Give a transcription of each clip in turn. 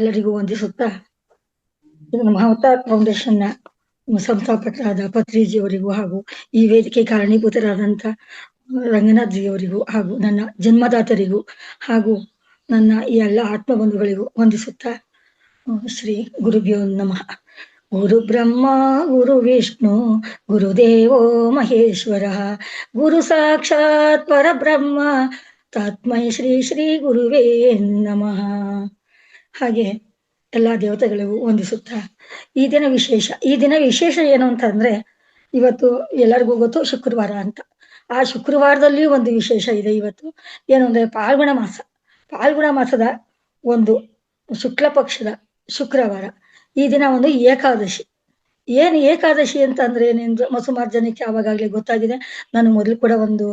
ಎಲ್ಲರಿಗೂ ವಂದಿಸುತ್ತಾ ನಮ್ಮ ಅವತಾರ್ ಫೌಂಡೇಶನ್ನ ಸಂಸ್ಥಾಪಕರಾದ ಪತ್ರಿಜಿಯವರಿಗೂ ಹಾಗೂ ಈ ವೇದಿಕೆ ಕಾರಣೀಭೂತರಾದಂಥ ರಂಗನಾಥ್ ಜಿಯವರಿಗೂ ಹಾಗೂ ನನ್ನ ಜನ್ಮದಾತರಿಗೂ ಹಾಗೂ ನನ್ನ ಈ ಎಲ್ಲ ಆತ್ಮ ಬಂಧುಗಳಿಗೂ ವಂದಿಸುತ್ತಾ ಶ್ರೀ ಗುರುಭ್ಯೋ ನಮಃ. ಗುರು ಬ್ರಹ್ಮ ಗುರು ವಿಷ್ಣು ಗುರುದೇವೋ ಮಹೇಶ್ವರ ಗುರು ಸಾಕ್ಷಾತ್ ಪರಬ್ರಹ್ಮ ತಸ್ಮೈ ಶ್ರೀ ಶ್ರೀ ಗುರುವೇ ನಮಃ. ಹಾಗೆ ಎಲ್ಲಾ ದೇವತೆಗಳಿಗೂ ವಂದಿಸುತ್ತಾ ಈ ದಿನ ವಿಶೇಷ ಏನು ಅಂತಂದ್ರೆ, ಇವತ್ತು ಎಲ್ಲರಿಗೂ ಗೊತ್ತು ಶುಕ್ರವಾರ ಅಂತ. ಆ ಶುಕ್ರವಾರದಲ್ಲಿ ಒಂದು ವಿಶೇಷ ಇದೆ. ಇವತ್ತು ಏನು ಅಂದ್ರೆ ಪಾಲ್ಗುಣ ಮಾಸದ ಒಂದು ಶುಕ್ಲ ಪಕ್ಷದ ಶುಕ್ರವಾರ. ಈ ದಿನ ಒಂದು ಏಕಾದಶಿ. ಏನು ಏಕಾದಶಿ ಅಂತ ಅಂದ್ರೆ ಏನೆಂದ್ರೆ ಸುಮಾರು ಜನಕ್ಕೆ ಆವಾಗಲೇ ಗೊತ್ತಾಗಿದೆ. ನಾನು ಮೊದಲು ಕೂಡ ಒಂದು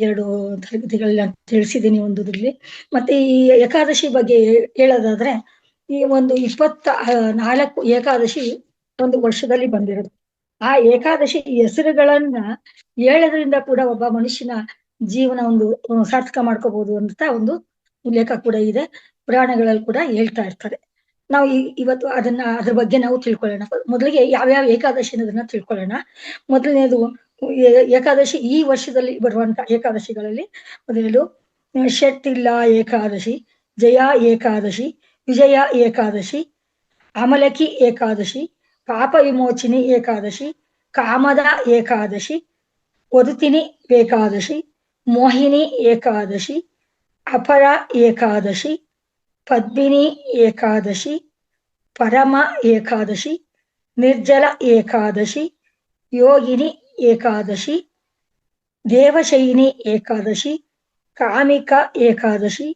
2 ತರಗತಿಗಳನ್ನ ತಿಳಿಸಿದ್ದೀನಿ ಒಂದುದ್ರಲ್ಲಿ. ಮತ್ತೆ ಈ ಏಕಾದಶಿ ಬಗ್ಗೆ ಹೇಳೋದಾದ್ರೆ, ಈ ಒಂದು 24 ಏಕಾದಶಿ ಒಂದು ವರ್ಷದಲ್ಲಿ ಬಂದಿರೋದು. ಆ ಏಕಾದಶಿ ಹೆಸರುಗಳನ್ನ ಹೇಳೋದ್ರಿಂದ ಕೂಡ ಒಬ್ಬ ಮನುಷ್ಯನ ಜೀವನ ಒಂದು ಸಾರ್ಥಕ ಮಾಡ್ಕೋಬಹುದು ಅಂತ ಒಂದು ಉಲ್ಲೇಖ ಕೂಡ ಇದೆ. ಪುರಾಣಗಳಲ್ಲಿ ಕೂಡ ಹೇಳ್ತಾ ಇರ್ತಾರೆ. ನಾವು ಇವತ್ತು ಅದ್ರ ಬಗ್ಗೆ ನಾವು ತಿಳ್ಕೊಳ್ಳೋಣ. ಮೊದಲಿಗೆ ಯಾವ್ಯಾವ ಏಕಾದಶಿ ಅನ್ನೋದನ್ನ ತಿಳ್ಕೊಳ್ಳೋಣ. ಮೊದಲನೇದು ಏಕಾದಶಿ ಈ ವರ್ಷದಲ್ಲಿ ಬರುವಂತ ಏಕಾದಶಿಗಳಲ್ಲಿ ಮೊದಲು ಷಟ್ಟಿಲ್ಲ ಏಕಾದಶಿ, ಜಯ ಏಕಾದಶಿ, ವಿಜಯ ಏಕಾದಶಿ, ಅಮಲಕಿ ಏಕಾದಶಿ, ಪಾಪ ವಿಮೋಚಿನಿ ಏಕಾದಶಿ, ಕಾಮದ ಏಕಾದಶಿ, ವದುತಿನಿ ಏಕಾದಶಿ, ಮೋಹಿನಿ ಏಕಾದಶಿ, ಅಪರ ಏಕಾದಶಿ, ಪದ್ಮಿನಿ ಏಕಾದಶಿ, ಪರಮ ಏಕಾದಶಿ, ನಿರ್ಜಲ ಏಕಾದಶಿ, ಯೋಗಿನಿ ಏಕಾದಶಿ, ದೇವಶೈನಿ ಏಕಾದಶಿ, ಕಾಮಿಕ ಏಕಾದಶಿ,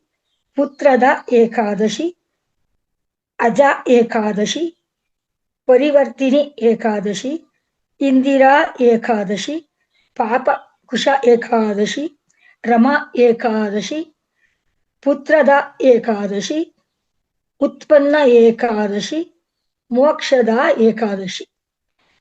ಪುತ್ರದ ಏಕಾದಶಿ, ಅಜ ಏಕಾದಶಿ, ಪರಿವರ್ತಿನಿ ಏಕಾದಶಿ, ಇಂದಿರಾ ಏಕಾದಶಿ, ಪಾಪ ಕುಶ ಏಕಾದಶಿ, ರಮಾ ಏಕಾದಶಿ, ಪುತ್ರದ ಏಕಾದಶಿ, ಉತ್ಪನ್ನ ಏಕಾದಶಿ, ಮೋಕ್ಷದ ಏಕಾದಶಿ.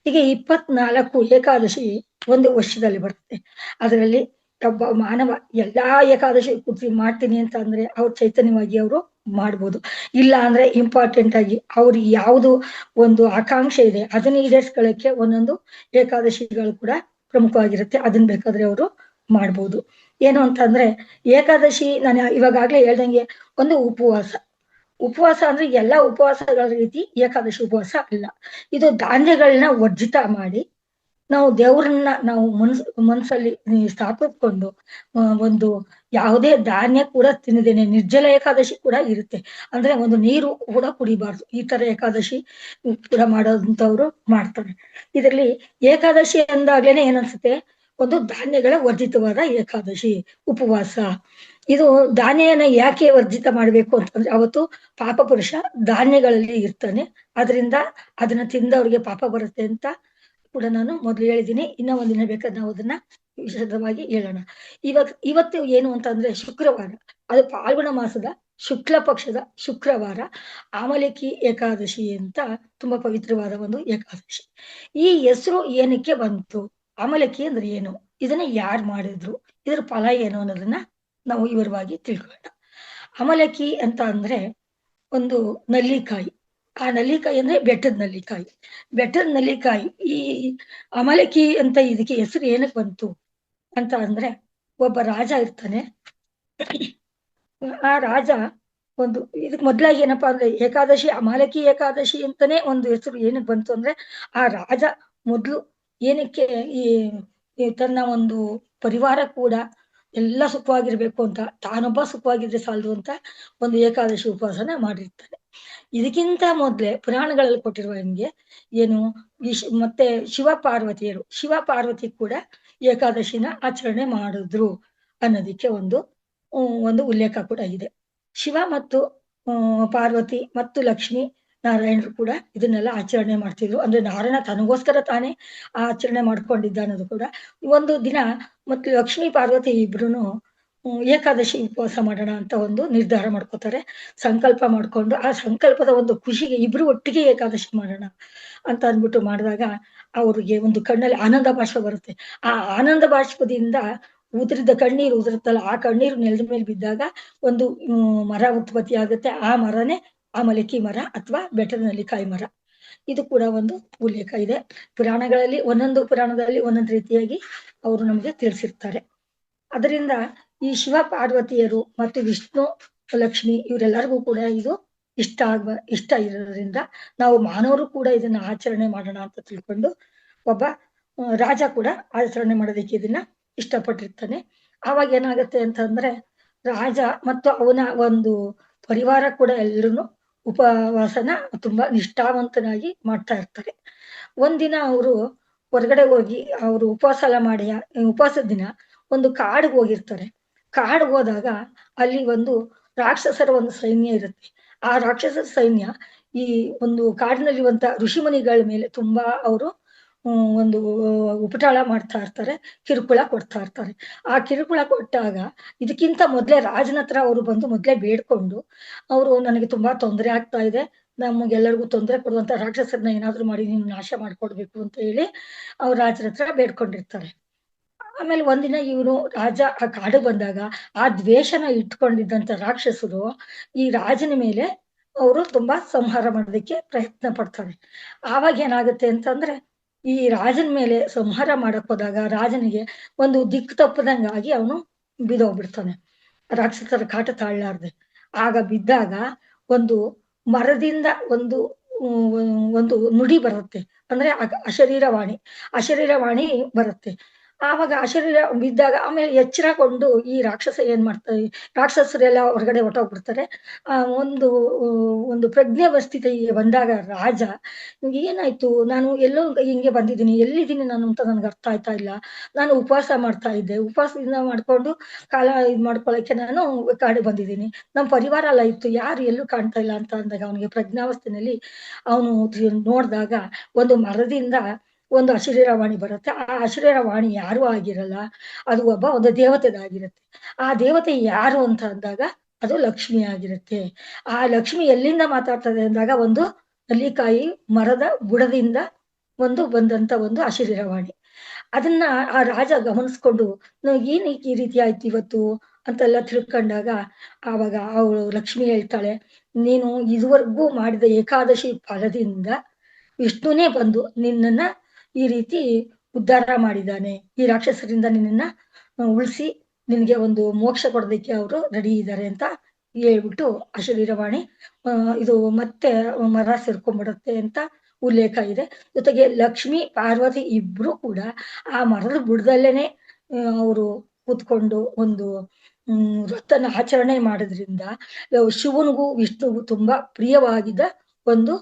ಹೀಗೆ 24 ಏಕಾದಶಿ ಒಂದು ವರ್ಷದಲ್ಲಿ ಬರುತ್ತೆ. ಅದರಲ್ಲಿ ಒಬ್ಬ ಮಾನವ ಎಲ್ಲಾ ಏಕಾದಶಿ ಪೂರ್ತಿ ಮಾಡ್ತೀನಿ ಅಂತ ಅಂದ್ರೆ ಅವ್ರು ಚೈತನ್ಯವಾಗಿ ಅವರು ಮಾಡ್ಬೋದು. ಇಲ್ಲ ಅಂದ್ರೆ ಇಂಪಾರ್ಟೆಂಟ್ ಆಗಿ ಅವ್ರಿಗೆ ಯಾವುದು ಒಂದು ಆಕಾಂಕ್ಷೆ ಇದೆ ಅದನ್ನ ಈಡೇರಿಸ್ಕೊಳ್ಳಕ್ಕೆ ಒಂದೊಂದು ಏಕಾದಶಿಗಳು ಕೂಡ ಪ್ರಮುಖವಾಗಿರುತ್ತೆ. ಅದನ್ನ ಬೇಕಾದ್ರೆ ಅವರು ಮಾಡ್ಬೋದು. ಏನು ಅಂತಂದ್ರೆ ಏಕಾದಶಿ, ನಾನು ಇವಾಗಾಗ್ಲೇ ಹೇಳ್ದಂಗೆ ಒಂದು ಉಪವಾಸ ಅಂದ್ರೆ ಎಲ್ಲಾ ಉಪವಾಸಗಳ ರೀತಿ ಏಕಾದಶಿ ಉಪವಾಸ ಅಲ್ಲ. ಇದು ಧಾನ್ಯಗಳನ್ನ ವರ್ಜಿತ ಮಾಡಿ ನಾವು ದೇವ್ರನ್ನ ನಾವು ಮನ್ಸಲ್ಲಿ ಸ್ಥಾಪಿಸ್ಕೊಂಡು ಒಂದು ಯಾವುದೇ ಧಾನ್ಯ ಕೂಡ ತಿನ್ನದೇನೆ ನಿರ್ಜಲ ಏಕಾದಶಿ ಕೂಡ ಇರುತ್ತೆ. ಅಂದ್ರೆ ಒಂದು ನೀರು ಕೂಡ ಕುಡಿಬಾರ್ದು. ಈ ತರ ಏಕಾದಶಿ ಕೂಡ ಮಾಡೋದಂತವ್ರು ಮಾಡ್ತಾರೆ. ಇದರಲ್ಲಿ ಏಕಾದಶಿ ಅಂದಾಗ್ಲೇನೆ ಏನನ್ಸುತ್ತೆ, ಒಂದು ಧಾನ್ಯಗಳ ವರ್ಜಿತವಾದ ಏಕಾದಶಿ ಉಪವಾಸ. ಇದು ಧಾನ್ಯನ ಯಾಕೆ ವರ್ಜಿತ ಮಾಡ್ಬೇಕು ಅಂತಂದ್ರೆ, ಅವತ್ತು ಪಾಪ ಪುರುಷ ಧಾನ್ಯಗಳಲ್ಲಿ ಇರ್ತಾನೆ, ಅದರಿಂದ ಅದನ್ನ ತಿಂದವ್ರಿಗೆ ಪಾಪ ಬರುತ್ತೆ ಅಂತ ಕೂಡ ನಾನು ಮೊದಲು ಹೇಳಿದ್ದೀನಿ. ಇನ್ನ ಒಂದಿನ ಬೇಕಾದ್ರೆ ನಾವು ಅದನ್ನ ವಿಶದವಾಗಿ ಹೇಳೋಣ. ಇವತ್ತು ಏನು ಅಂತಂದ್ರೆ ಶುಕ್ರವಾರ, ಅದು ಪಾಲ್ಗುಣ ಮಾಸದ ಶುಕ್ಲ ಪಕ್ಷದ ಶುಕ್ರವಾರ, ಆಮಲಕಿ ಏಕಾದಶಿ ಅಂತ ತುಂಬಾ ಪವಿತ್ರವಾದ ಒಂದು ಏಕಾದಶಿ. ಈ ಹೆಸರು ಏನಕ್ಕೆ ಬಂತು, ಆಮಲಕಿ ಅಂದ್ರೆ ಏನು, ಇದನ್ನ ಯಾರು ಮಾಡಿದ್ರು, ಇದ್ರ ಫಲ ಏನು ಅನ್ನೋದನ್ನ ನಾವು ವಿವರವಾಗಿ ತಿಳ್ಕೊಳ್ಳೋಣ. ಅಮಲಕಿ ಅಂತ ಅಂದ್ರೆ ಒಂದು ನಲ್ಲಿಕಾಯಿ. ಆ ನಲ್ಲಿಕಾಯಿ ಅಂದ್ರೆ ಬೆಟ್ಟದ ನಲ್ಲಿಕಾಯಿ. ಈ ಅಮಲಕಿ ಅಂತ ಇದಕ್ಕೆ ಹೆಸರು ಏನಕ್ಕೆ ಬಂತು ಅಂತ ಅಂದ್ರೆ, ಒಬ್ಬ ರಾಜ ಇರ್ತಾನೆ. ಆ ರಾಜ ಒಂದು ಇದಕ್ ಮೊದ್ಲಾಗಿ ಏನಪ್ಪಾ ಅಂದ್ರೆ ಏಕಾದಶಿ ಅಮಲಕಿ ಏಕಾದಶಿ ಅಂತಾನೆ ಒಂದು ಹೆಸರು ಏನಕ್ಕೆ ಬಂತು ಅಂದ್ರೆ, ಆ ರಾಜ ಮೊದ್ಲು ಏನಕ್ಕೆ ಈ ತನ್ನ ಒಂದು ಪರಿವಾರ ಕೂಡ ಎಲ್ಲ ಸುಖವಾಗಿರ್ಬೇಕು ಅಂತ, ತಾನೊಬ್ಬ ಸುಖವಾಗಿದ್ರೆ ಸಾಲದು ಅಂತ ಒಂದು ಏಕಾದಶಿ ಉಪವಾಸನ ಮಾಡಿರ್ತಾನೆ. ಇದಕ್ಕಿಂತ ಮೊದ್ಲೇ ಪುರಾಣಗಳಲ್ಲಿ ಕೊಟ್ಟಿರುವ ಹಂಗೆ ಏನು ಮತ್ತೆ ಶಿವ ಪಾರ್ವತಿ ಕೂಡ ಏಕಾದಶಿನ ಆಚರಣೆ ಮಾಡಿದ್ರು ಅನ್ನೋದಕ್ಕೆ ಒಂದು ಉಲ್ಲೇಖ ಕೂಡ ಇದೆ. ಶಿವ ಮತ್ತು ಪಾರ್ವತಿ ಮತ್ತು ಲಕ್ಷ್ಮಿ ನಾರಾಯಣರು ಕೂಡ ಇದನ್ನೆಲ್ಲ ಆಚರಣೆ ಮಾಡ್ತಿದ್ರು. ಅಂದ್ರೆ ನಾರಾಯಣ ತನಗೋಸ್ಕರ ತಾನೇ ಆಚರಣೆ ಮಾಡ್ಕೊಂಡಿದ್ದ ಅನ್ನೋದು ಕೂಡ ಒಂದು ದಿನ. ಮತ್ತು ಲಕ್ಷ್ಮಿ ಪಾರ್ವತಿ ಇಬ್ರುನು ಏಕಾದಶಿ ಉಪವಾಸ ಮಾಡೋಣ ಅಂತ ಒಂದು ನಿರ್ಧಾರ ಮಾಡ್ಕೋತಾರೆ. ಸಂಕಲ್ಪ ಮಾಡ್ಕೊಂಡು ಆ ಸಂಕಲ್ಪದ ಒಂದು ಖುಷಿಗೆ ಇಬ್ರು ಒಟ್ಟಿಗೆ ಏಕಾದಶಿ ಮಾಡೋಣ ಅಂತ ಅಂದ್ಬಿಟ್ಟು ಮಾಡಿದಾಗ ಅವ್ರಿಗೆ ಒಂದು ಕಣ್ಣಲ್ಲಿ ಆನಂದ ಬಾಷ್ಪ ಬರುತ್ತೆ. ಆ ಆನಂದ ಬಾಷ್ಪದಿಂದ ಉದುರಿದ ಕಣ್ಣೀರು ಉದುರುತ್ತಲ್ಲ, ಆ ಕಣ್ಣೀರು ನೆಲದ ಮೇಲೆ ಬಿದ್ದಾಗ ಒಂದು ಮರ ಉತ್ಪತ್ತಿ ಆಗುತ್ತೆ. ಆ ಮರನೇ ಆಮಲಕ್ಕಿ ಮರ ಅಥವಾ ಬೆಟ್ಟದ ನೆಲ್ಲಿಕಾಯಿ ಮರ. ಇದು ಕೂಡ ಒಂದು ಉಲ್ಲೇಖ ಇದೆ. ಪುರಾಣಗಳಲ್ಲಿ ಒಂದೊಂದು ಪುರಾಣದಲ್ಲಿ ಒಂದೊಂದು ರೀತಿಯಾಗಿ ಅವರು ನಮಗೆ ತಿಳಿಸಿರ್ತಾರೆ. ಅದರಿಂದ ಈ ಶಿವ ಪಾರ್ವತಿಯರು ಮತ್ತು ವಿಷ್ಣು ಲಕ್ಷ್ಮಿ ಇವರೆಲ್ಲರಿಗೂ ಕೂಡ ಇದು ಇಷ್ಟ ಇರೋದ್ರಿಂದ ನಾವು ಮಾನವರು ಕೂಡ ಇದನ್ನ ಆಚರಣೆ ಮಾಡೋಣ ಅಂತ ತಿಳ್ಕೊಂಡು ಒಬ್ಬ ರಾಜ ಕೂಡ ಆಚರಣೆ ಮಾಡೋದಕ್ಕೆ ಇದನ್ನ ಇಷ್ಟಪಟ್ಟಿರ್ತಾನೆ. ಆವಾಗ ಏನಾಗುತ್ತೆ ಅಂತಂದ್ರೆ ರಾಜ ಮತ್ತು ಅವನ ಒಂದು ಪರಿವಾರ ಕೂಡ ಎಲ್ಲರೂ ಉಪವಾಸನ ತುಂಬಾ ನಿಷ್ಠಾವಂತನಾಗಿ ಮಾಡ್ತಾ ಇರ್ತಾರೆ. ಒಂದಿನ ಅವರು ಹೊರಗಡೆ ಹೋಗಿ ಅವರು ಉಪವಾಸ ಎಲ್ಲ ಮಾಡಿ ಉಪವಾಸದ ದಿನ ಒಂದು ಕಾಡಿಗೆ ಹೋಗಿರ್ತಾರೆ. ಕಾಡಿಗೆ ಹೋದಾಗ ಅಲ್ಲಿ ಒಂದು ರಾಕ್ಷಸರ ಒಂದು ಸೈನ್ಯ ಇರುತ್ತೆ. ಆ ರಾಕ್ಷಸರ ಸೈನ್ಯ ಈ ಒಂದು ಕಾಡಿನಲ್ಲಿರುವಂತ ಋಷಿಮುನಿಗಳ ಮೇಲೆ ತುಂಬಾ ಅವರು ಒಂದು ಉಪಟಾಳ ಮಾಡ್ತಾ ಇರ್ತಾರೆ, ಕಿರುಕುಳ ಕೊಡ್ತಾ ಇರ್ತಾರೆ. ಆ ಕಿರುಕುಳ ಕೊಟ್ಟಾಗ ಇದಕ್ಕಿಂತ ಮೊದ್ಲೇ ರಾಜನ ಹತ್ರ ಅವರು ಬಂದು ಮೊದ್ಲೇ ಬೇಡ್ಕೊಂಡು ಅವರು ನನಗೆ ತುಂಬಾ ತೊಂದರೆ ಆಗ್ತಾ ಇದೆ, ನಮಗೆಲ್ಲರಿಗೂ ತೊಂದರೆ ಕೊಡುವಂತ ರಾಕ್ಷಸರನ್ನ ಏನಾದ್ರು ಮಾಡಿ ನೀನು ನಾಶ ಮಾಡ್ಕೊಡ್ಬೇಕು ಅಂತ ಹೇಳಿ ಅವ್ರ ರಾಜರ ಹತ್ರ ಬೇಡ್ಕೊಂಡಿರ್ತಾರೆ. ಆಮೇಲೆ ಒಂದಿನ ಇವನು ರಾಜ ಆ ಕಾಡು ಬಂದಾಗ ಆ ದ್ವೇಷನ ಇಟ್ಕೊಂಡಿದ್ದಂತ ರಾಕ್ಷಸರು ಈ ರಾಜನ ಮೇಲೆ ಅವರು ತುಂಬಾ ಸಂಹಾರ ಮಾಡೋದಕ್ಕೆ ಪ್ರಯತ್ನ ಪಡ್ತಾರೆ. ಆವಾಗ ಏನಾಗುತ್ತೆ ಅಂತಂದ್ರೆ ಈ ರಾಜನ ಮೇಲೆ ಸಂಹಾರ ಮಾಡಕ್ ಹೋದಾಗ ರಾಜನಿಗೆ ಒಂದು ದಿಕ್ಕು ತಪ್ಪದಂಗಾಗಿ ಅವನು ಬಿದ್ದೋಗ್ಬಿಡ್ತಾನೆ, ರಾಕ್ಷಸರ ಕಾಟ ತಾಳ್ಲಾರ್ದೆ. ಆಗ ಬಿದ್ದಾಗ ಒಂದು ಮರದಿಂದ ಒಂದು ಒಂದು ನುಡಿ ಬರುತ್ತೆ, ಅಂದ್ರೆ ಅಶರೀರವಾಣಿ ಬರುತ್ತೆ. ಆವಾಗ ಅಶರೀರ ಬಿದ್ದಾಗ ಆಮೇಲೆ ಎಚ್ಚರಗೊಂಡು ಈ ರಾಕ್ಷಸ ಏನ್ ಮಾಡ್ತಾರೆ, ರಾಕ್ಷಸರೆಲ್ಲ ಹೊರಗಡೆ ಹೊರಟೋಗ್ಬಿಡ್ತಾರೆ. ಒಂದು ಒಂದು ಪ್ರಜ್ಞೆ ಸ್ಥಿತಿಗೆ ಬಂದಾಗ ರಾಜ ಏನಾಯ್ತು, ನಾನು ಎಲ್ಲೋ ಹಿಂಗೆ ಬಂದಿದ್ದೀನಿ, ಎಲ್ಲಿದ್ದೀನಿ ನಾನು ಅಂತ ನನ್ಗೆ ಅರ್ಥ ಆಯ್ತಾ ಇಲ್ಲ, ನಾನು ಉಪವಾಸ ಮಾಡ್ತಾ ಇದ್ದೆ, ಉಪವಾಸದಿಂದ ಮಾಡ್ಕೊಂಡು ಕಾಲ ಇದ್ ಮಾಡ್ಕೊಳಕ್ಕೆ ನಾನು ಕಾಡಿಗೆ ಬಂದಿದ್ದೀನಿ, ನಮ್ಮ ಪರಿವಾರ ಎಲ್ಲ ಇತ್ತು, ಯಾರು ಎಲ್ಲೂ ಕಾಣ್ತಾ ಇಲ್ಲ ಅಂತ ಅಂದಾಗ ಅವನಿಗೆ ಪ್ರಜ್ಞಾವಸ್ಥೆನಲ್ಲಿ ಅವನು ನೋಡಿದಾಗ ಒಂದು ಮರದಿಂದ ಒಂದು ಅಶರೀರವಾಣಿ ಬರುತ್ತೆ. ಆ ಅಶರೀರವಾಣಿ ಯಾರು ಆಗಿರಲ್ಲ, ಅದು ಒಂದು ದೇವತೆದಾಗಿರುತ್ತೆ. ಆ ದೇವತೆ ಯಾರು ಅಂತ ಅಂದಾಗ ಅದು ಲಕ್ಷ್ಮಿ ಆಗಿರುತ್ತೆ. ಆ ಲಕ್ಷ್ಮಿ ಎಲ್ಲಿಂದ ಮಾತಾಡ್ತದೆ ಅಂದಾಗ ಒಂದು ನೆಲ್ಲಿಕಾಯಿ ಮರದ ಬುಡದಿಂದ ಬಂದಂತ ಒಂದು ಅಶರೀರವಾಣಿ. ಅದನ್ನ ಆ ರಾಜ ಗಮನಿಸ್ಕೊಂಡು ಏನ್ ಈ ರೀತಿ ಆಯ್ತು ಇವತ್ತು ಅಂತೆಲ್ಲ ತಿಳ್ಕೊಂಡಾಗ ಆವಾಗ ಅವಳು ಲಕ್ಷ್ಮಿ ಹೇಳ್ತಾಳೆ, ನೀನು ಇದುವರೆಗೂ ಮಾಡಿದ ಏಕಾದಶಿ ಫಲದಿಂದ ವಿಷ್ಣುನೇ ಬಂದು ನಿನ್ನನ್ನ ಈ ರೀತಿ ಉದ್ಧಾರ ಮಾಡಿದ್ದಾನೆ, ಈ ರಾಕ್ಷಸರಿಂದ ನಿನ್ನನ್ನ ಉಳಿಸಿ ನಿನ್ಗೆ ಒಂದು ಮೋಕ್ಷ ಕೊಡೋದಕ್ಕೆ ಅವರು ರೆಡಿ ಇದ್ದಾರೆ ಅಂತ ಹೇಳ್ಬಿಟ್ಟು ಅಶರೀರವಾಣಿ ಇದು ಮತ್ತೆ ಮರ ಸೇರ್ಕೊಂಡ್ಬಿಡುತ್ತೆ ಅಂತ ಉಲ್ಲೇಖ ಇದೆ. ಜೊತೆಗೆ ಲಕ್ಷ್ಮಿ ಪಾರ್ವತಿ ಇಬ್ರು ಕೂಡ ಆ ಮರದ ಬುಡದಲ್ಲೇನೆ ಅವರು ಕೂತ್ಕೊಂಡು ಒಂದು ವ್ರತನ ಆಚರಣೆ ಮಾಡೋದ್ರಿಂದ ಶಿವನಿಗೂ ವಿಷ್ಣುಗೂ ತುಂಬಾ ಪ್ರಿಯವಾಗಿದ್ದ ಒಂದು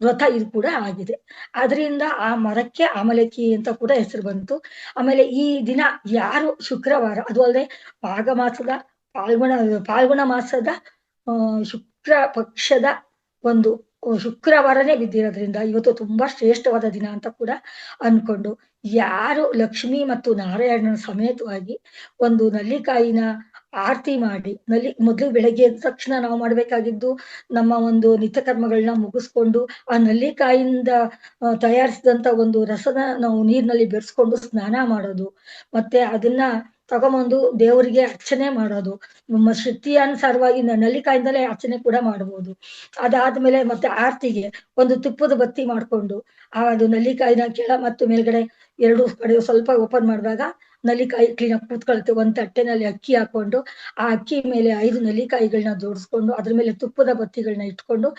ವ್ರತ ಇದು ಕೂಡ ಆಗಿದೆ. ಅದರಿಂದ ಆ ಮರಕ್ಕೆ ಆಮಲಕ್ಕಿ ಅಂತ ಕೂಡ ಹೆಸರು ಬಂತು. ಆಮೇಲೆ ಈ ದಿನ ಯಾರು ಶುಕ್ರವಾರ, ಅದು ಅಲ್ಲದೆ ಪಾಲ್ಗುಣ ಮಾಸದ ಶುಕ್ರ ಪಕ್ಷದ ಒಂದು ಶುಕ್ರವಾರನೇ ಬಿದ್ದಿರೋದ್ರಿಂದ ಇವತ್ತು ತುಂಬಾ ಶ್ರೇಷ್ಠವಾದ ದಿನ ಅಂತ ಕೂಡ ಅನ್ಕೊಂಡು ಯಾರು ಲಕ್ಷ್ಮಿ ಮತ್ತು ನಾರಾಯಣನ ಸಮೇತವಾಗಿ ಒಂದು ನಲ್ಲಿಕಾಯಿನ ಆರತಿ ಮಾಡಿ ಮೊದ್ಲು ಬೆಳಗ್ಗೆ ಎದ್ದ ತಕ್ಷಣ ನಾವು ಮಾಡ್ಬೇಕಾಗಿದ್ದು ನಮ್ಮ ಒಂದು ನಿತ್ಯ ಕರ್ಮಗಳನ್ನ ಮುಗಿಸ್ಕೊಂಡು ಆ ನಲ್ಲಿಕಾಯಿಂದ ತಯಾರಿಸಿದಂತ ಒಂದು ರಸನ ನಾವು ನೀರಿನಲ್ಲಿ ಬೆರೆಸ್ಕೊಂಡು ಸ್ನಾನ ಮಾಡೋದು, ಮತ್ತೆ ಅದನ್ನ ತಗೊಂಬಂದು ದೇವರಿಗೆ ಅರ್ಚನೆ ಮಾಡೋದು, ಶಕ್ತಿಯಾನುಸಾರವಾಗಿ ನಲ್ಲಿಕಾಯಿಂದಲೇ ಅರ್ಚನೆ ಕೂಡ ಮಾಡಬಹುದು. ಅದಾದ್ಮೇಲೆ ಮತ್ತೆ ಆರತಿಗೆ ಒಂದು ತುಪ್ಪದ ಬತ್ತಿ ಮಾಡ್ಕೊಂಡು ಅದು ನಲ್ಲಿಕಾಯಿನ ಕೆಳ ಮತ್ತು ಮೇಲ್ಗಡೆ ಎರಡು ಕಡೆ ಸ್ವಲ್ಪ ಓಪನ್ ಮಾಡಿದಾಗ ನಲ್ಲಿಕಾಯಿ ಕ್ಲೀನಾಗಿ ಕೂತ್ಕೊಳುತ್ತೆ. ಒಂದ್ ತಟ್ಟೆನಲ್ಲಿ ಅಕ್ಕಿ ಹಾಕೊಂಡು ಆ ಅಕ್ಕಿ ಮೇಲೆ 5 ನಲ್ಲಿಕಾಯಿಗಳನ್ನ ಜೋಡಿಸ್ಕೊಂಡು ಅದ್ರ ಮೇಲೆ ತುಪ್ಪದ ಬತ್ತಿಗಳನ್ನ ಇಟ್ಕೊಂಡು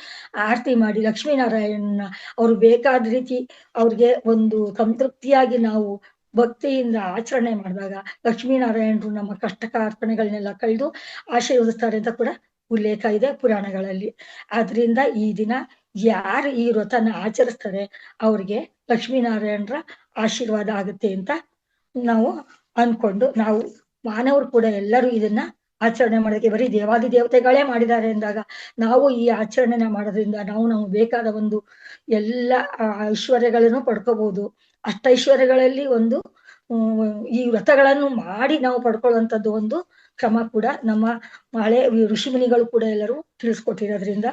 ಆರತಿ ಮಾಡಿ ಲಕ್ಷ್ಮೀನಾರಾಯಣನ ಅವ್ರು ಬೇಕಾದ ರೀತಿ ಅವ್ರಿಗೆ ಒಂದು ಸಂತೃಪ್ತಿಯಾಗಿ ನಾವು ಭಕ್ತಿಯಿಂದ ಆಚರಣೆ ಮಾಡಿದಾಗ ಲಕ್ಷ್ಮೀನಾರಾಯಣರು ನಮ್ಮ ಕಷ್ಟ ಕಾರ್ಪಣೆಗಳನ್ನೆಲ್ಲ ಕಳೆದು ಆಶೀರ್ವದಿಸ್ತಾರೆ ಅಂತ ಕೂಡ ಉಲ್ಲೇಖ ಇದೆ ಪುರಾಣಗಳಲ್ಲಿ. ಆದ್ರಿಂದ ಈ ದಿನ ಯಾರು ಈ ವ್ರತನ ಆಚರಿಸ್ತಾರೆ ಅವ್ರಿಗೆ ಲಕ್ಷ್ಮೀನಾರಾಯಣರ ಆಶೀರ್ವಾದ ಆಗುತ್ತೆ ಅಂತ ನಾವು ಅನ್ಕೊಂಡು ನಾವು ಮಾನವರು ಕೂಡ ಎಲ್ಲರೂ ಇದನ್ನ ಆಚರಣೆ ಮಾಡೋಕೆ, ಬರೀ ದೇವಾದಿ ದೇವತೆಗಳೇ ಮಾಡಿದ್ದಾರೆ ಅಂದಾಗ ನಾವು ಈ ಆಚರಣೆನ ಮಾಡೋದ್ರಿಂದ ನಾವು ಬೇಕಾದ ಒಂದು ಎಲ್ಲ ಐಶ್ವರ್ಯಗಳನ್ನು ಪಡ್ಕೋಬಹುದು. ಅಷ್ಟೈಶ್ವರ್ಯಗಳಲ್ಲಿ ಒಂದು ಈ ವ್ರತಗಳನ್ನು ಮಾಡಿ ನಾವು ಪಡ್ಕೊಳ್ಳುವಂಥದ್ದು ಒಂದು ಕ್ರಮ ಕೂಡ ನಮ್ಮ ಹಳೆ ಋಷಿಮುನಿಗಳು ಕೂಡ ಎಲ್ಲರೂ ತಿಳಿಸ್ಕೊಟ್ಟಿರೋದ್ರಿಂದ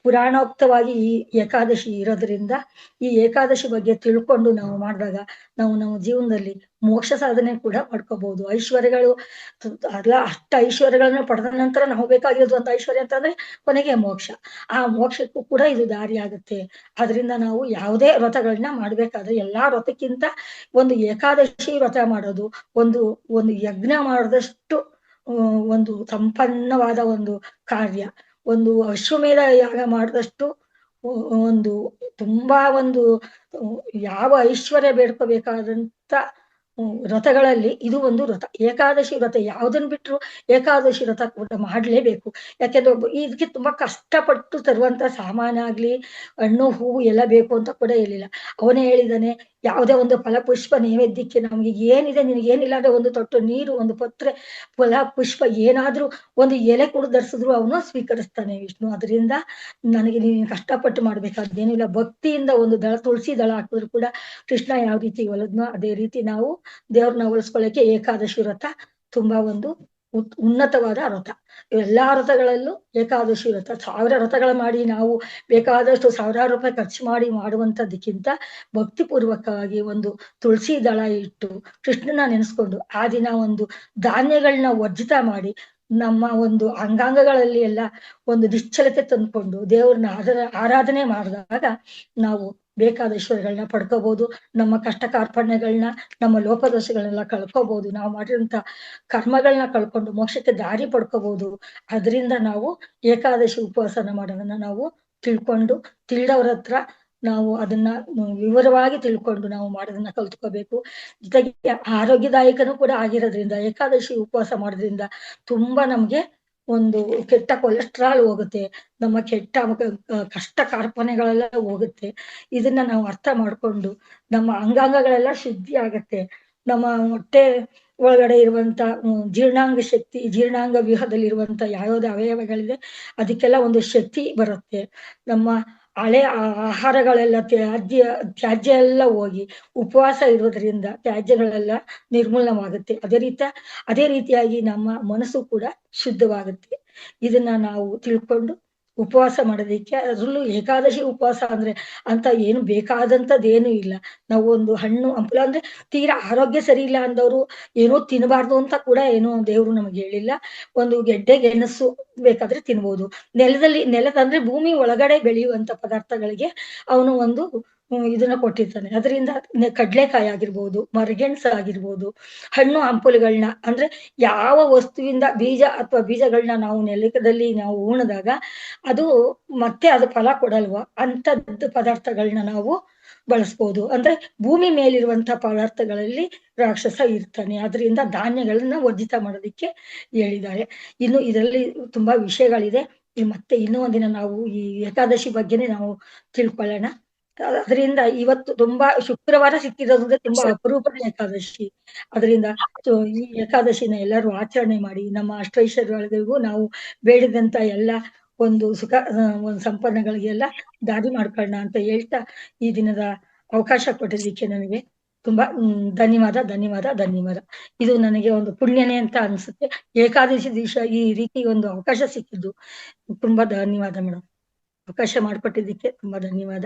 ಪುರಾಣೋಕ್ತವಾಗಿ ಈ ಏಕಾದಶಿ ಇರೋದ್ರಿಂದ ಈ ಏಕಾದಶಿ ಬಗ್ಗೆ ತಿಳ್ಕೊಂಡು ನಾವು ಮಾಡಿದಾಗ ನಾವು ನಮ್ಮ ಜೀವನದಲ್ಲಿ ಮೋಕ್ಷ ಸಾಧನೆ ಕೂಡ ಮಾಡ್ಕೋಬಹುದು. ಐಶ್ವರ್ಯಗಳು ಅಲ್ಲ, ಅಷ್ಟ ಐಶ್ವರ್ಯಗಳನ್ನ ಪಡೆದ ನಂತರ ನಾವು ಬೇಕಾಗಿರೋದು ಅಂತ ಐಶ್ವರ್ಯ ಅಂತಂದ್ರೆ ಕೊನೆಗೆ ಮೋಕ್ಷ. ಆ ಮೋಕ್ಷಕ್ಕೂ ಕೂಡ ಇದು ದಾರಿ ಆಗುತ್ತೆ. ಅದರಿಂದ ನಾವು ಯಾವುದೇ ವ್ರತಗಳನ್ನ ಮಾಡ್ಬೇಕಾದ್ರೆ ಎಲ್ಲಾ ವ್ರತಕ್ಕಿಂತ ಒಂದು ಏಕಾದಶಿ ವ್ರತ ಮಾಡೋದು ಒಂದು ಒಂದು ಯಜ್ಞ ಮಾಡಿದಷ್ಟು ಒಂದು ಸಂಪನ್ನವಾದ ಒಂದು ಕಾರ್ಯ. ಒಂದು ಅಶ್ವಮೇಧ ಯಾಗ ಮಾಡಿದಷ್ಟು ಒಂದು ತುಂಬಾ ಒಂದು ಯಾವ ಐಶ್ವರ್ಯ ಬೇಡ್ಕೋಬೇಕಾದಂತ ವ್ರತಗಳಲ್ಲಿ ಇದು ಒಂದು ವ್ರತ. ಏಕಾದಶಿ ವ್ರತ ಯಾವ್ದನ್ ಬಿಟ್ರು ಏಕಾದಶಿ ವ್ರತ ಕೂಡ ಮಾಡ್ಲೇಬೇಕು. ಯಾಕೆಂದ್ರೆ ಇದಕ್ಕೆ ತುಂಬಾ ಕಷ್ಟಪಟ್ಟು ತರುವಂತ ಸಾಮಾನಾಗ್ಲಿ ಹಣ್ಣು ಹೂವು ಎಲ್ಲ ಬೇಕು ಅಂತ ಕೂಡ ಹೇಳಿಲ್ಲ. ಅವನೇ ಹೇಳಿದಾನೆ, ಯಾವುದೇ ಒಂದು ಫಲಪುಷ್ಪ ನೈವೇದ್ಯಕ್ಕೆ ನಮ್ಗೆ ಏನಿದೆ ನಿನಗೆ ಏನಿಲ್ಲ ಅಂದ್ರೆ ಒಂದು ತೊಟ್ಟು ನೀರು, ಒಂದು ಪತ್ರೆ, ಫಲ ಪುಷ್ಪ ಏನಾದ್ರೂ ಒಂದು ಎಲೆ ಕೂಡ ಧರಿಸಿದ್ರು ಅವನು ಸ್ವೀಕರಿಸ್ತಾನೆ ವಿಷ್ಣು. ಅದರಿಂದ ನನಗೆ ನೀನು ಕಷ್ಟಪಟ್ಟು ಮಾಡ್ಬೇಕಾದ್ದೇನಿಲ್ಲ. ಭಕ್ತಿಯಿಂದ ಒಂದು ದಳ ತುಳಸಿ ದಳ ಹಾಕಿದ್ರು ಕೂಡ ಕೃಷ್ಣ ಯಾವ ರೀತಿ ಒಲದ್ನೋ ಅದೇ ರೀತಿ ನಾವು ದೇವ್ರನ್ನ ಉಳಿಸ್ಕೊಳ್ಳಕ್ಕೆ ಏಕಾದಶಿ ವ್ರತ ತುಂಬಾ ಒಂದು ಉನ್ನತವಾದ ವ್ರತ. ಎಲ್ಲಾ ವ್ರತಗಳಲ್ಲೂ ಏಕಾದಶಿ ವ್ರತ 1000 ವ್ರತಗಳ ಮಾಡಿ ನಾವು ಬೇಕಾದಷ್ಟು ಸಾವಿರಾರು ರೂಪಾಯಿ ಖರ್ಚು ಮಾಡಿ ಮಾಡುವಂತದ್ದಕ್ಕಿಂತ ಭಕ್ತಿಪೂರ್ವಕವಾಗಿ ಒಂದು ತುಳಸಿ ದಳ ಇಟ್ಟು ಕೃಷ್ಣನ ನೆನೆಸ್ಕೊಂಡು ಆ ದಿನ ಒಂದು ಧಾನ್ಯಗಳನ್ನ ವರ್ಜಿತ ಮಾಡಿ ನಮ್ಮ ಒಂದು ಅಂಗಾಂಗಗಳಲ್ಲಿ ಎಲ್ಲ ಒಂದು ನಿಶ್ಚಲತೆ ತಂದ್ಕೊಂಡು ದೇವ್ರನ್ನ ಆರಾಧನೆ ಮಾಡಿದಾಗ ನಾವು ಬೇಕಾದ ಐಶ್ವರ್ಯಗಳನ್ನ ಪಡ್ಕೋಬಹುದು. ನಮ್ಮ ಕಷ್ಟ ಕಾರ್ಪಣ್ಯಗಳನ್ನ, ನಮ್ಮ ಲೋಪದೋಷಗಳನ್ನೆಲ್ಲ ಕಳ್ಕೋಬಹುದು. ನಾವು ಮಾಡಿದಂತ ಕರ್ಮಗಳನ್ನ ಕಳ್ಕೊಂಡು ಮೋಕ್ಷಕ್ಕೆ ದಾರಿ ಪಡ್ಕೋಬಹುದು. ಅದರಿಂದ ನಾವು ಏಕಾದಶಿ ಉಪವಾಸನ ಮಾಡೋದನ್ನ ನಾವು ತಿಳ್ಕೊಂಡು ತಿಳಿದವ್ರ ಹತ್ರ ನಾವು ಅದನ್ನ ವಿವರವಾಗಿ ತಿಳ್ಕೊಂಡು ನಾವು ಮಾಡೋದನ್ನ ಕಲ್ತ್ಕೋಬೇಕು. ಜೊತೆಗೆ ಆರೋಗ್ಯದಾಯಕನೂ ಕೂಡ ಆಗಿರೋದ್ರಿಂದ ಏಕಾದಶಿ ಉಪವಾಸ ಮಾಡೋದ್ರಿಂದ ತುಂಬಾ ನಮ್ಗೆ ಒಂದು ಕೆಟ್ಟ ಕೊಲೆಸ್ಟ್ರಾಲ್ ಹೋಗುತ್ತೆ, ನಮ್ಮ ಕೆಟ್ಟ ಕಷ್ಟ ಕಾರ್ಪಣ್ಯಗಳೆಲ್ಲ ಹೋಗುತ್ತೆ. ಇದನ್ನ ನಾವು ಅರ್ಥ ಮಾಡ್ಕೊಂಡು ನಮ್ಮ ಅಂಗಾಂಗಗಳೆಲ್ಲ ಶುದ್ಧಿ ಆಗತ್ತೆ. ನಮ್ಮ ಹೊಟ್ಟೆ ಒಳಗಡೆ ಇರುವಂತ ಜೀರ್ಣಾಂಗ ಶಕ್ತಿ, ಜೀರ್ಣಾಂಗ ವ್ಯೂಹದಲ್ಲಿರುವಂತ ಯಾವ್ಯಾವ್ದು ಅವಯವಗಳಿದೆ ಅದಕ್ಕೆಲ್ಲ ಒಂದು ಶಕ್ತಿ ಬರುತ್ತೆ. ನಮ್ಮ ಹಳೆ ಆಹಾರಗಳೆಲ್ಲ ತ್ಯಾಜ್ಯ ಎಲ್ಲ ಹೋಗಿ ಉಪವಾಸ ಇರೋದ್ರಿಂದ ತ್ಯಾಜ್ಯಗಳೆಲ್ಲ ನಿರ್ಮೂಲನವಾಗುತ್ತೆ. ಅದೇ ರೀತಿಯಾಗಿ ನಮ್ಮ ಮನಸ್ಸು ಕೂಡ ಶುದ್ಧವಾಗುತ್ತೆ. ಇದನ್ನ ನಾವು ತಿಳ್ಕೊಂಡು ಉಪವಾಸ ಮಾಡೋದಕ್ಕೆ, ಅದ್ರಲ್ಲೂ ಏಕಾದಶಿ ಉಪವಾಸ ಅಂದ್ರೆ ಅಂತ ಏನು ಬೇಕಾದಂತದ್ದೇನು ಇಲ್ಲ. ನಾವು ಒಂದು ಹಣ್ಣು ಹಂಪಲ ಅಂದ್ರೆ ತೀರಾ ಆರೋಗ್ಯ ಸರಿ ಇಲ್ಲ ಅಂದವರು ಏನೋ ತಿನ್ನಬಾರ್ದು ಅಂತ ಕೂಡ ಏನೋ ದೇವ್ರು ನಮಗೆ ಹೇಳಿಲ್ಲ. ಒಂದು ಗೆಡ್ಡೆ ಗೆಣಸು ಬೇಕಾದ್ರೆ ತಿನ್ಬೋದು. ನೆಲದಂದ್ರೆ ಭೂಮಿ ಒಳಗಡೆ ಬೆಳೆಯುವಂತ ಪದಾರ್ಥಗಳಿಗೆ ಅವನು ಒಂದು ಇದನ್ನ ಕೊಟ್ಟಿರ್ತಾನೆ. ಅದರಿಂದ ಕಡ್ಲೆಕಾಯಿ ಆಗಿರ್ಬೋದು, ಮರಗೆಣಸು ಆಗಿರ್ಬೋದು, ಹಣ್ಣು ಹಂಪಲುಗಳನ್ನ ಅಂದ್ರೆ ಯಾವ ವಸ್ತುವಿಂದ ಬೀಜ ಅಥವಾ ಬೀಜಗಳನ್ನ ನಾವು ನೆಲದಲ್ಲಿ ನಾವು ಉಣಿದಾಗ ಅದು ಮತ್ತೆ ಅದು ಫಲ ಕೊಡಲ್ವಾ ಅಂತದ್ದು ಪದಾರ್ಥಗಳನ್ನ ನಾವು ಬಳಸ್ಬೋದು. ಅಂದ್ರೆ ಭೂಮಿ ಮೇಲಿರುವಂತಹ ಪದಾರ್ಥಗಳಲ್ಲಿ ರಾಕ್ಷಸ ಇರ್ತಾನೆ. ಅದರಿಂದ ಧಾನ್ಯಗಳನ್ನ ವರ್ಜಿತ ಮಾಡೋದಿಕ್ಕೆ ಹೇಳಿದ್ದಾರೆ. ಇನ್ನು ಇದರಲ್ಲಿ ತುಂಬಾ ವಿಷಯಗಳಿದೆ. ಮತ್ತೆ ಇನ್ನೂ ಒಂದಿನ ನಾವು ಈ ಏಕಾದಶಿ ಬಗ್ಗೆನೆ ನಾವು ತಿಳ್ಕೊಳ್ಳೋಣ. ಅದರಿಂದ ಇವತ್ತು ತುಂಬಾ ಶುಕ್ರವಾರ ಸಿಕ್ಕಿರೋದ್ರಿಂದ ತುಂಬಾ ಅಪರೂಪದ ಏಕಾದಶಿ. ಅದರಿಂದ ಈ ಏಕಾದಶಿನ ಎಲ್ಲರೂ ಆಚರಣೆ ಮಾಡಿ ನಮ್ಮ ಅಷ್ಟೈಶ್ವರ್ಯಗಳಿಗೂ ನಾವು ಬೇಡಿದಂತ ಎಲ್ಲ ಒಂದು ಸುಖ ಒಂದು ಸಂಪನ್ನಗಳಿಗೆಲ್ಲ ದಾರಿ ಮಾಡ್ಕೊಳ್ಳೋಣ ಅಂತ ಹೇಳ್ತಾ ಈ ದಿನದ ಅವಕಾಶ ಕೊಟ್ಟಿದ್ದಕ್ಕೆ ನನಗೆ ತುಂಬಾ ಧನ್ಯವಾದ. ಇದು ನನಗೆ ಒಂದು ಪುಣ್ಯನೇ ಅಂತ ಅನ್ಸುತ್ತೆ. ಏಕಾದಶಿ ದಿವಸ ಈ ರೀತಿ ಒಂದು ಅವಕಾಶ ಸಿಕ್ಕಿದ್ದು ತುಂಬಾ ಧನ್ಯವಾದ ಮೇಡಮ್. ಅವಕಾಶ ಮಾಡಿಕೊಟ್ಟಿದ್ದಕ್ಕೆ ತುಂಬಾ ಧನ್ಯವಾದ.